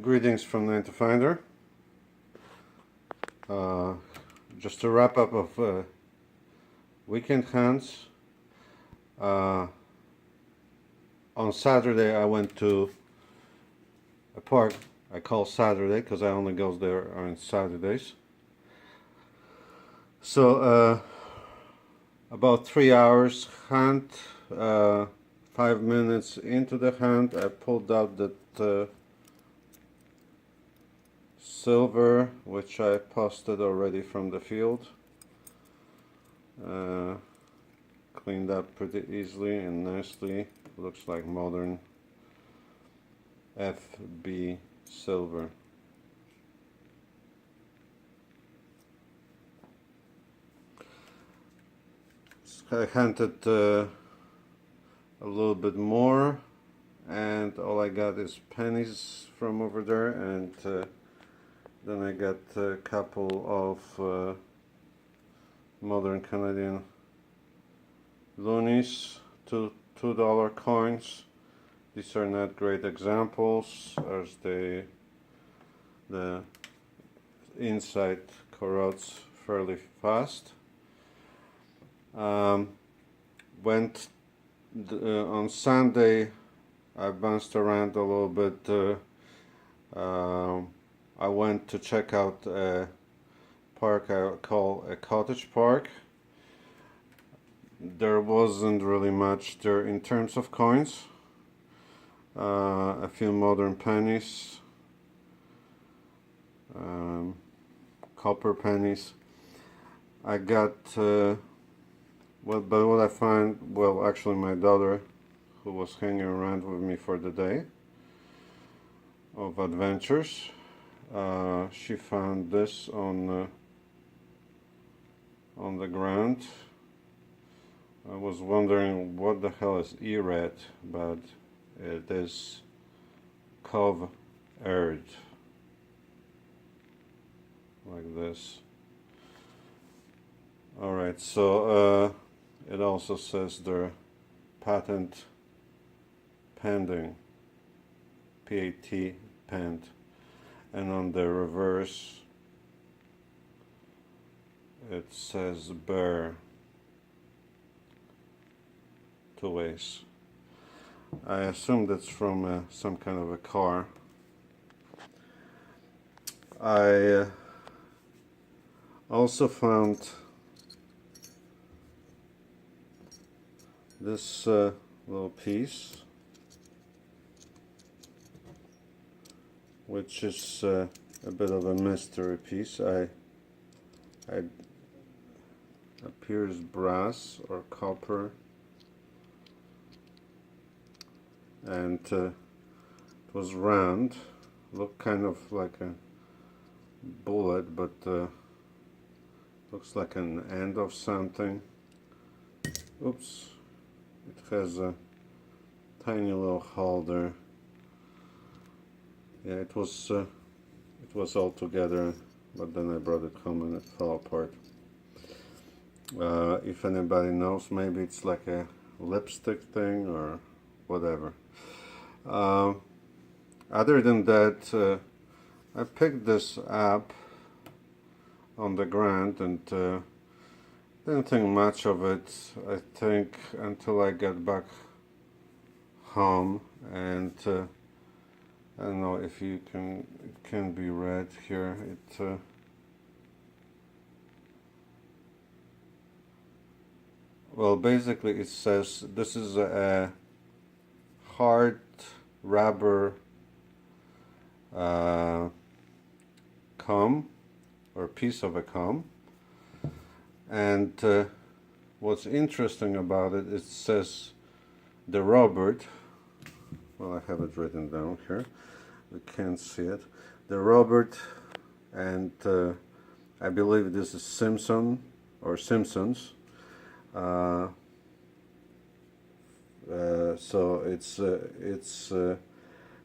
Greetings from 9 to Finder. Just a wrap up of weekend hunts. On Saturday I went to a park I call Saturday because I only go there on Saturdays. So about 3 hours hunt. 5 minutes into the hunt I pulled out that silver, which I posted already from the field. Cleaned up pretty easily and nicely. Looks like modern FB silver. I hunted a little bit more, and all I got is pennies from over there, and then I got a couple of modern Canadian loonies, $2 coins. These are not great examples, as the inside corrodes fairly fast. Went on Sunday. I bounced around a little bit. I went to check out a park I call a Cottage park. There wasn't really much there in terms of coins. A few modern pennies, copper pennies. I got but what I find, well, actually my daughter, who was hanging around with me for the day of adventures, she found this on the ground. I was wondering what the hell is E-red, but it is cove aired, like this. Alright, so it also says their patent pending, PAT pent, and on the reverse it says bear, 2 ways. I assume that's from some kind of a car. I also found this little piece, which is a bit of a mystery piece. I appears brass or copper, and it was round, looked kind of like a bullet, but looks like an end of something. Oops, it has a tiny little hole there. Yeah, it was all together, but then I brought it home and it fell apart. If anybody knows, maybe it's like a lipstick thing or whatever. Other than that, I picked this up on the ground and didn't think much of it, I think, until I got back home, and I don't know if you can be read here. It well, basically it says this is a hard rubber comb, or piece of a comb, and what's interesting about it, it says the Robert, well, I have it written down here, we can't see it, the Robert, and I believe this is Simpson or Simpsons. So it's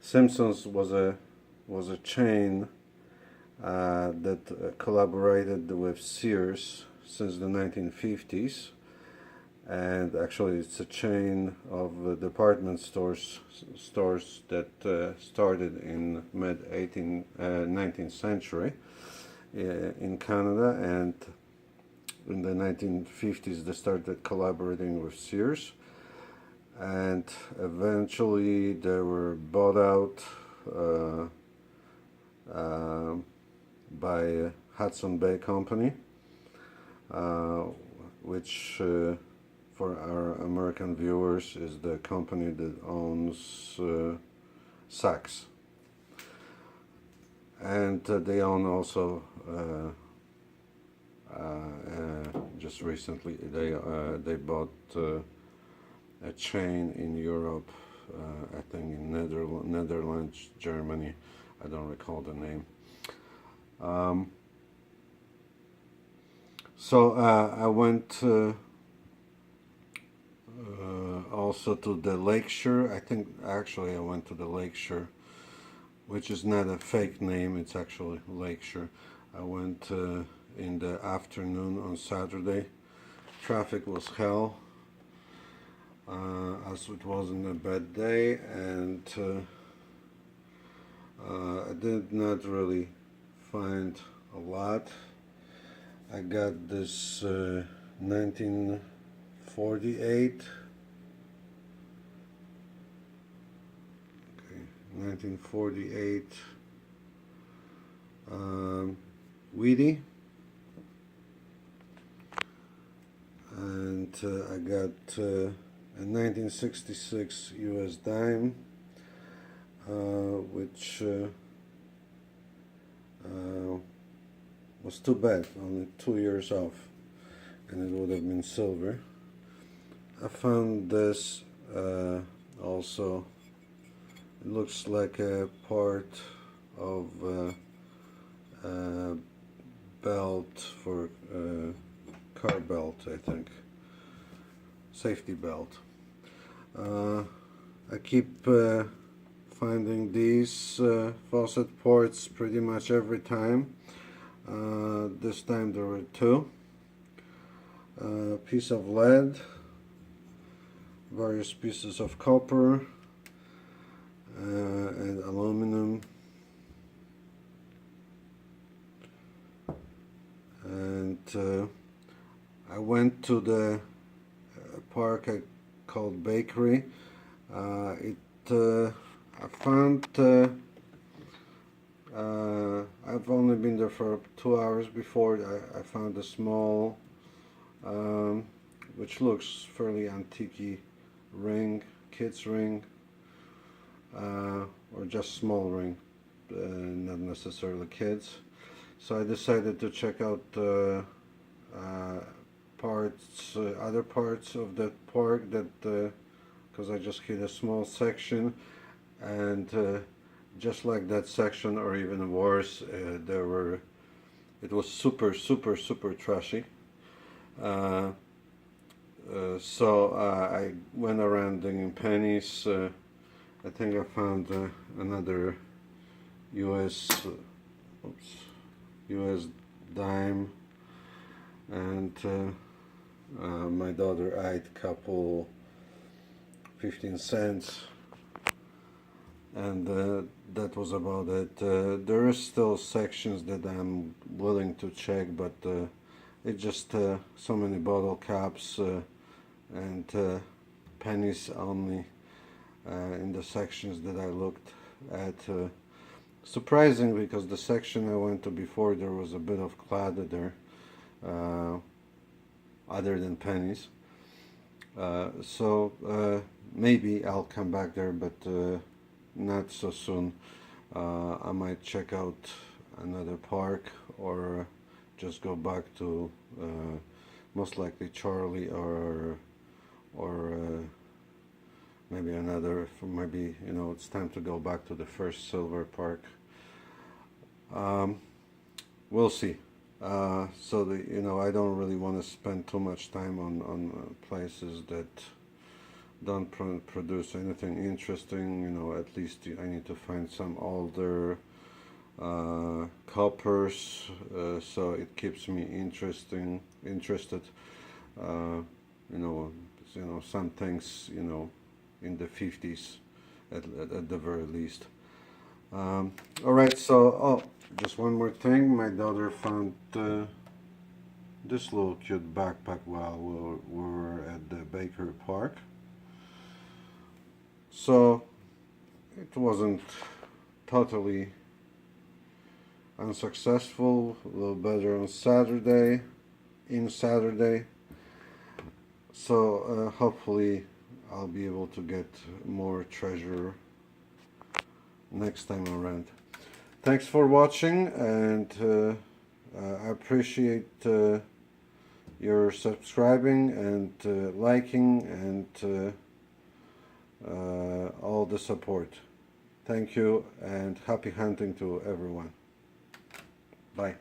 Simpsons was a chain that collaborated with Sears since the 1950s, and actually it's a chain of department stores that started in mid 19th century in Canada, and in the 1950s they started collaborating with Sears, and eventually they were bought out by Hudson Bay Company, which for our American viewers is the company that owns Saks, and they own also just recently they bought a chain in Europe, I think in Netherlands, Germany, I don't recall the name. So I went also to the Lakeshore. I think actually I went to the Lakeshore, which is not a fake name, it's actually Lakeshore. I went in the afternoon on Saturday. Traffic was hell, as it wasn't a bad day, and I did not really find a lot. I got this 1948 Weedy, and I got a 1966 US dime, which was too bad, only 2 years off, and it would have been silver. I found this also. It looks like a part of a belt for car belt, I think, safety belt. I keep finding these faucet ports pretty much every time. This time there were two. Piece of lead, various pieces of copper, and aluminum, and I went to the park called Bakery. I found I've only been there for 2 hours before. I found a small, which looks fairly antique ring, kids ring, or just small ring, not necessarily kids. So I decided to check out other parts of the park, that because I just hit a small section, and just like that section, or even worse, it was super trashy. So I went around digging pennies. I think I found another US dime, and my daughter eyed couple 15 cents, and that was about it. There is still sections that I'm willing to check, but it's just so many bottle caps and pennies only in the sections that I looked at. Surprising, because the section I went to before, there was a bit of clutter there, other than pennies. So maybe I'll come back there, but not so soon. I might check out another park, or just go back to most likely Charlie, or maybe another. Maybe, you know, it's time to go back to the first silver park. We'll see. So I don't really want to spend too much time on places that don't produce anything interesting. At least I need to find some older coppers, so it keeps me interested. some things, in the 50s at the very least. All right, so just one more thing. My daughter found this little cute backpack while we were at the Baker Park. So it wasn't totally unsuccessful. A little better on Saturday. So hopefully I'll be able to get more treasure next time around. Thanks for watching, and I appreciate your subscribing and liking and all the support. Thank you, and happy hunting to everyone. Bye.